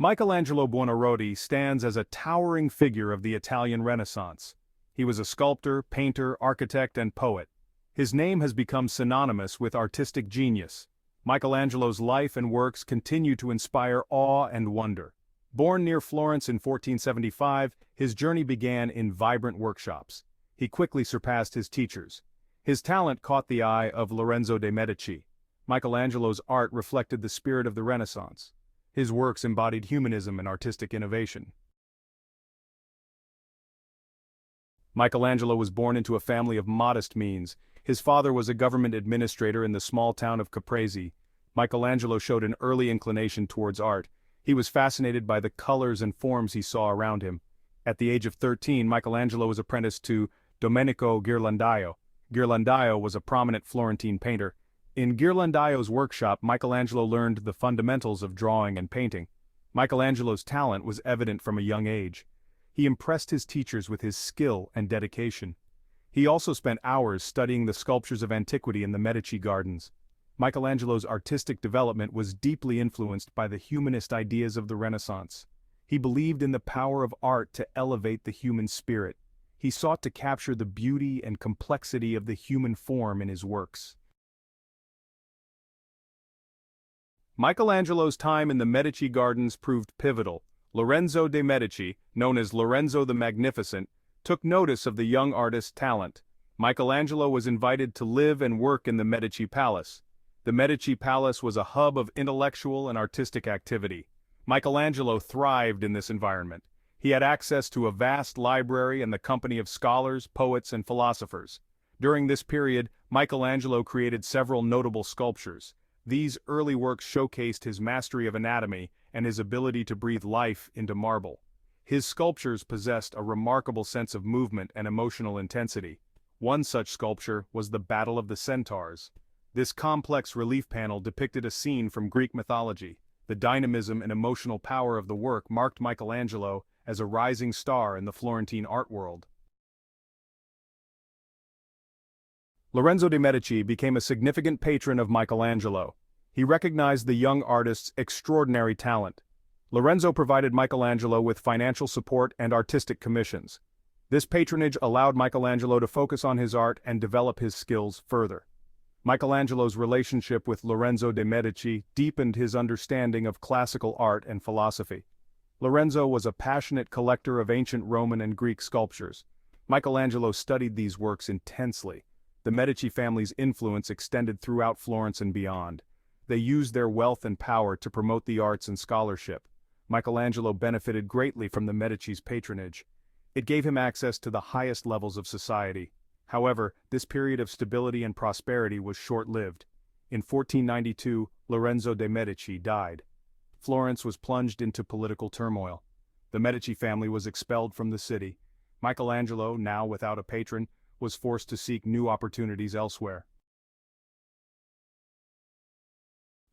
Michelangelo Buonarroti stands as a towering figure of the Italian Renaissance. He was a sculptor, painter, architect, and poet. His name has become synonymous with artistic genius. Michelangelo's life and works continue to inspire awe and wonder. Born near Florence in 1475, his journey began in vibrant workshops. He quickly surpassed his teachers. His talent caught the eye of Lorenzo de Medici. Michelangelo's art reflected the spirit of the Renaissance. His works embodied humanism and artistic innovation. Michelangelo was born into a family of modest means. His father was a government administrator in the small town of Caprese. Michelangelo showed an early inclination towards art. He was fascinated by the colors and forms he saw around him. At the age of 13, Michelangelo was apprenticed to Domenico Ghirlandaio. Ghirlandaio was a prominent Florentine painter. In Ghirlandaio's workshop, Michelangelo learned the fundamentals of drawing and painting. Michelangelo's talent was evident from a young age. He impressed his teachers with his skill and dedication. He also spent hours studying the sculptures of antiquity in the Medici gardens. Michelangelo's artistic development was deeply influenced by the humanist ideas of the Renaissance. He believed in the power of art to elevate the human spirit. He sought to capture the beauty and complexity of the human form in his works. Michelangelo's time in the Medici gardens proved pivotal. Lorenzo de Medici, known as Lorenzo the Magnificent, took notice of the young artist's talent. Michelangelo was invited to live and work in the Medici Palace. The Medici Palace was a hub of intellectual and artistic activity. Michelangelo thrived in this environment. He had access to a vast library and the company of scholars, poets, and philosophers. During this period, Michelangelo created several notable sculptures. These early works showcased his mastery of anatomy and his ability to breathe life into marble. His sculptures possessed a remarkable sense of movement and emotional intensity. One such sculpture was the Battle of the Centaurs. This complex relief panel depicted a scene from Greek mythology. The dynamism and emotional power of the work marked Michelangelo as a rising star in the Florentine art world. Lorenzo de Medici became a significant patron of Michelangelo. He recognized the young artist's extraordinary talent. Lorenzo provided Michelangelo with financial support and artistic commissions. This patronage allowed Michelangelo to focus on his art and develop his skills further. Michelangelo's relationship with Lorenzo de Medici deepened his understanding of classical art and philosophy. Lorenzo was a passionate collector of ancient Roman and Greek sculptures. Michelangelo studied these works intensely. The Medici family's influence extended throughout Florence and beyond. They used their wealth and power to promote the arts and scholarship. Michelangelo benefited greatly from the Medici's patronage. It gave him access to the highest levels of society. However, this period of stability and prosperity was short-lived. In 1492, Lorenzo de Medici died. Florence was plunged into political turmoil. The Medici family was expelled from the city. Michelangelo, now without a patron, was forced to seek new opportunities elsewhere.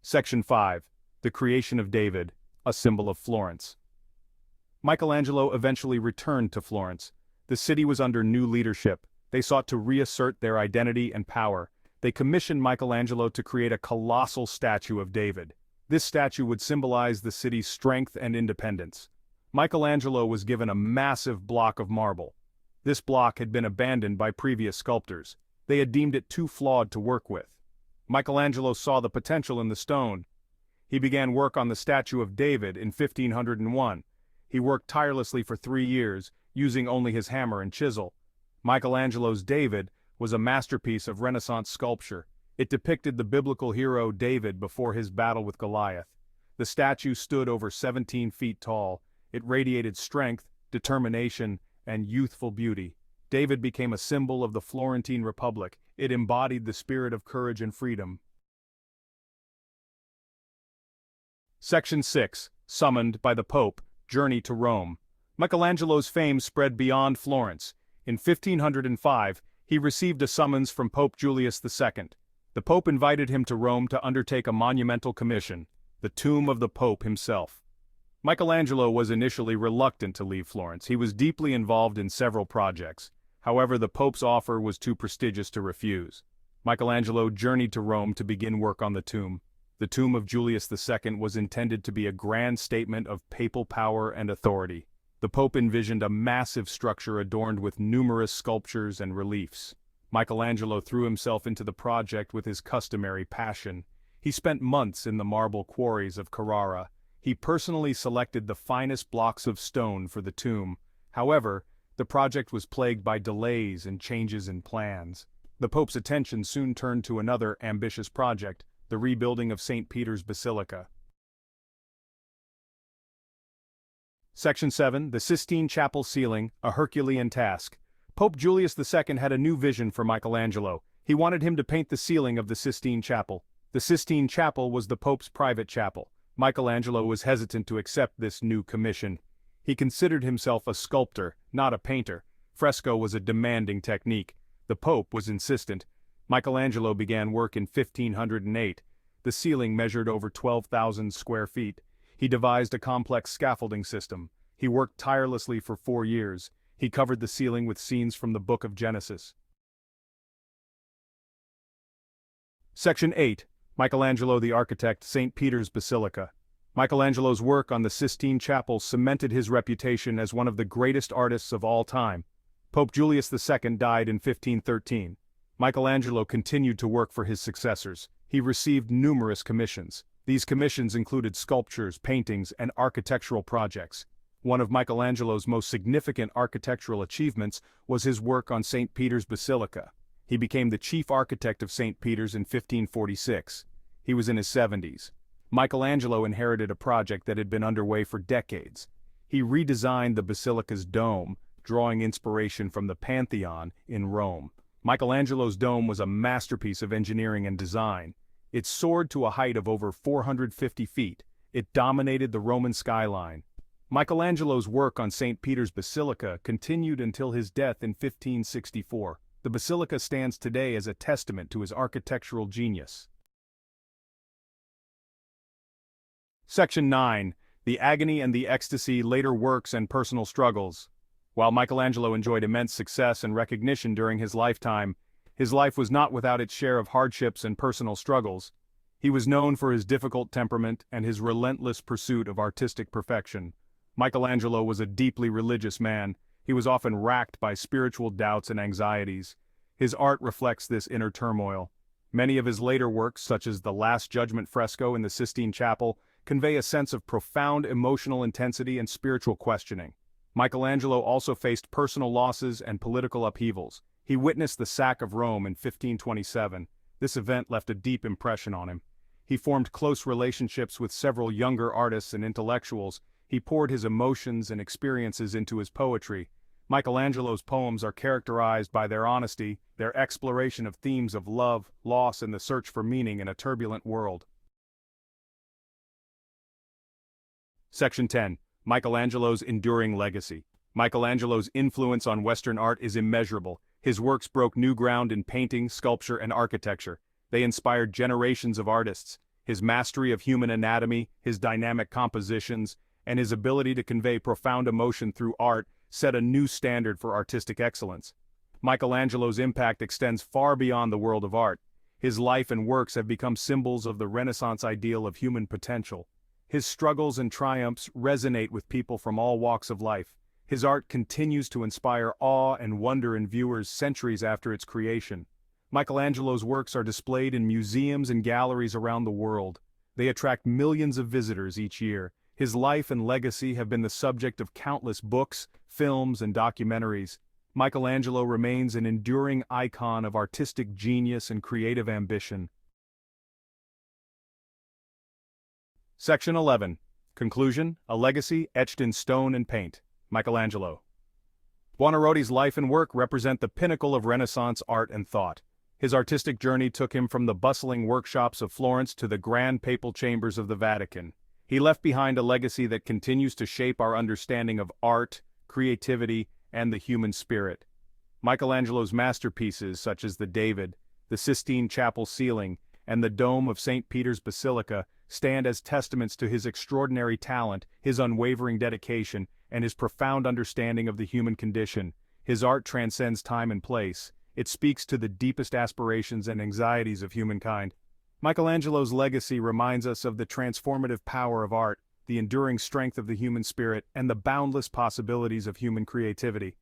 Section 5. The Creation of David, a Symbol of Florence. Michelangelo eventually returned to Florence. The city was under new leadership. They sought to reassert their identity and power. They commissioned Michelangelo to create a colossal statue of David. This statue would symbolize the city's strength and independence. Michelangelo was given a massive block of marble. This block had been abandoned by previous sculptors. They had deemed it too flawed to work with. Michelangelo saw the potential in the stone. He began work on the statue of David in 1501. He worked tirelessly for 3 years, using only his hammer and chisel. Michelangelo's David was a masterpiece of Renaissance sculpture. It depicted the biblical hero David before his battle with Goliath. The statue stood over 17 feet tall. It radiated strength, determination, and youthful beauty. David became a symbol of the Florentine Republic. It embodied the spirit of courage and freedom. Section 6. Summoned by the Pope, Journey to Rome. Michelangelo's fame spread beyond Florence. In 1505, he received a summons from Pope Julius II. The Pope invited him to Rome to undertake a monumental commission, the tomb of the Pope himself. Michelangelo was initially reluctant to leave Florence. He was deeply involved in several projects. However, the Pope's offer was too prestigious to refuse. Michelangelo journeyed to Rome to begin work on the tomb. The tomb of Julius II was intended to be a grand statement of papal power and authority. The Pope envisioned a massive structure adorned with numerous sculptures and reliefs. Michelangelo threw himself into the project with his customary passion. He spent months in the marble quarries of Carrara. He personally selected the finest blocks of stone for the tomb. However, the project was plagued by delays and changes in plans. The Pope's attention soon turned to another ambitious project, the rebuilding of St. Peter's Basilica. Section 7. The Sistine Chapel Ceiling, a Herculean Task. Pope Julius II had a new vision for Michelangelo. He wanted him to paint the ceiling of the Sistine Chapel. The Sistine Chapel was the Pope's private chapel. Michelangelo was hesitant to accept this new commission. He considered himself a sculptor, not a painter. Fresco was a demanding technique. The Pope was insistent. Michelangelo began work in 1508. The ceiling measured over 12,000 square feet. He devised a complex scaffolding system. He worked tirelessly for 4 years. He covered the ceiling with scenes from the Book of Genesis. Section 8. Michelangelo the Architect, St. Peter's Basilica. Michelangelo's work on the Sistine Chapel cemented his reputation as one of the greatest artists of all time. Pope Julius II died in 1513. Michelangelo continued to work for his successors. He received numerous commissions. These commissions included sculptures, paintings, and architectural projects. One of Michelangelo's most significant architectural achievements was his work on St. Peter's Basilica. He became the chief architect of St. Peter's in 1546. He was in his 70s. Michelangelo inherited a project that had been underway for decades. He redesigned the basilica's dome, drawing inspiration from the Pantheon in Rome. Michelangelo's dome was a masterpiece of engineering and design. It soared to a height of over 450 feet. It dominated the Roman skyline. Michelangelo's work on St. Peter's Basilica continued until his death in 1564. The basilica stands today as a testament to his architectural genius. Section 9. The Agony and the Ecstasy, Later Works and Personal Struggles. While Michelangelo enjoyed immense success and recognition during his lifetime, his life was not without its share of hardships and personal struggles. He was known for his difficult temperament and his relentless pursuit of artistic perfection. Michelangelo was a deeply religious man. He was often racked by spiritual doubts and anxieties. His art reflects this inner turmoil. Many of his later works, such as the Last Judgment fresco in the Sistine Chapel, convey a sense of profound emotional intensity and spiritual questioning. Michelangelo also faced personal losses and political upheavals. He witnessed the sack of Rome in 1527. This event left a deep impression on him. He formed close relationships with several younger artists and intellectuals. He poured his emotions and experiences into his poetry. Michelangelo's poems are characterized by their honesty, their exploration of themes of love, loss, and the search for meaning in a turbulent world. Section 10. Michelangelo's Enduring Legacy. Michelangelo's influence on Western art is immeasurable. His works broke new ground in painting, sculpture, and architecture. They inspired generations of artists. His mastery of human anatomy, his dynamic compositions, and his ability to convey profound emotion through art set a new standard for artistic excellence. Michelangelo's impact extends far beyond the world of art. His life and works have become symbols of the Renaissance ideal of human potential. His struggles and triumphs resonate with people from all walks of life. His art continues to inspire awe and wonder in viewers centuries after its creation. Michelangelo's works are displayed in museums and galleries around the world. They attract millions of visitors each year. His life and legacy have been the subject of countless books, films, and documentaries. Michelangelo remains an enduring icon of artistic genius and creative ambition. Section 11. Conclusion, a legacy etched in stone and paint. Michelangelo. Buonarroti's life and work represent the pinnacle of Renaissance art and thought. His artistic journey took him from the bustling workshops of Florence to the grand papal chambers of the Vatican. He left behind a legacy that continues to shape our understanding of art, creativity, and the human spirit. Michelangelo's masterpieces such as the David, the Sistine Chapel ceiling, and the dome of St. Peter's Basilica stand as testaments to his extraordinary talent, his unwavering dedication, and his profound understanding of the human condition. His art transcends time and place. It speaks to the deepest aspirations and anxieties of humankind. Michelangelo's legacy reminds us of the transformative power of art, the enduring strength of the human spirit, and the boundless possibilities of human creativity.